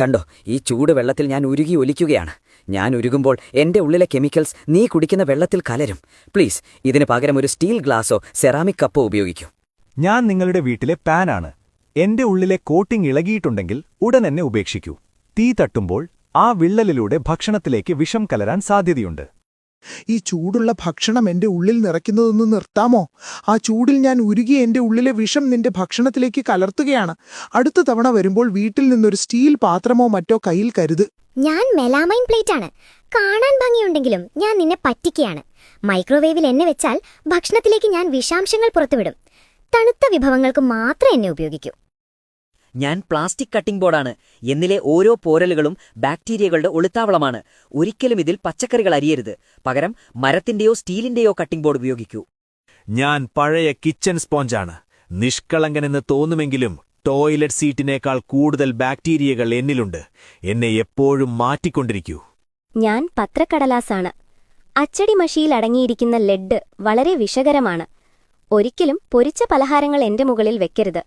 കണ്ടോ, ഈ ചൂട് വെള്ളത്തിൽ ഞാൻ ഉരുകി ഒലിക്കുകയാണ്. ഞാൻ ഉരുകുമ്പോൾ എന്റെ ഉള്ളിലെ കെമിക്കൽസ് നീ കുടിക്കുന്ന വെള്ളത്തിൽ കലരും. പ്ലീസ്, ഇതിന് പകരം ഒരു സ്റ്റീൽ ഗ്ലാസോ സെറാമിക് കപ്പോ ഉപയോഗിക്കൂ. ഞാൻ നിങ്ങളുടെ വീട്ടിലെ പാനാണ്. എന്റെ ഉള്ളിലെ കോട്ടിംഗ് ഇളകിയിട്ടുണ്ടെങ്കിൽ ഉടൻ എന്നെ ഉപേക്ഷിക്കൂ. തീ തട്ടുമ്പോൾ ആ വിള്ളലിലൂടെ ഭക്ഷണത്തിലേക്ക് വിഷം കലരാൻ സാധ്യതയുണ്ട്. ഈ ചൂടുള്ള ഭക്ഷണം എന്റെ ഉള്ളിൽ നിറയ്ക്കുന്നതൊന്ന് നിർത്താമോ? ആ ചൂടിൽ ഞാൻ ഉരുകി എന്റെ ഉള്ളിലെ വിഷം നിന്റെ ഭക്ഷണത്തിലേക്ക് കലർത്തുകയാണ്. അടുത്ത തവണ വരുമ്പോൾ വീട്ടിൽ നിന്നൊരു സ്റ്റീൽ പാത്രമോ മറ്റോ കയ്യിൽ കരുത്. ഞാൻ മെലാമൈൻ പ്ലേറ്റാണ്. കാണാൻ ഭംഗിയുണ്ടെങ്കിലും ഞാൻ നിന്നെ പറ്റിക്കുകയാണ്. മൈക്രോവേവിൽ എന്നെ വെച്ചാൽ ഭക്ഷണത്തിലേക്ക് ഞാൻ വിഷാംശങ്ങൾ പുറത്തുവിടും. തണുത്ത വിഭവങ്ങൾക്ക് മാത്രം എന്നെ ഉപയോഗിക്കൂ. ഞാൻ പ്ലാസ്റ്റിക് കട്ടിംഗ് ബോർഡാണ്. എന്നിലെ ഓരോ പോരലുകളും ബാക്ടീരിയകളുടെ ഒളിത്താവളമാണ്. ഒരിക്കലും ഇതിൽ പച്ചക്കറികൾ അരിയരുത്. പകരം മരത്തിന്റെയോ സ്റ്റീലിന്റെയോ കട്ടിംഗ് ബോർഡ് ഉപയോഗിക്കൂ. ഞാൻ പഴയ കിച്ചൺ സ്പോഞ്ചാണ്. നിഷ്കളങ്കനെന്ന് തോന്നുമെങ്കിലും ടോയ്ലറ്റ് സീറ്റിനേക്കാൾ കൂടുതൽ ബാക്ടീരിയകൾ എന്നിലുണ്ട്. എന്നെ എപ്പോഴും മാറ്റിക്കൊണ്ടിരിക്കൂ. ഞാൻ പത്രക്കടലാസാണ്. അച്ചടി മഷിയിൽ അടങ്ങിയിരിക്കുന്ന ലെഡ് വളരെ വിഷകരമാണ്. ഒരിക്കലും പൊരിച്ച പലഹാരങ്ങൾ എന്റെ മുകളിൽ വെക്കരുത്.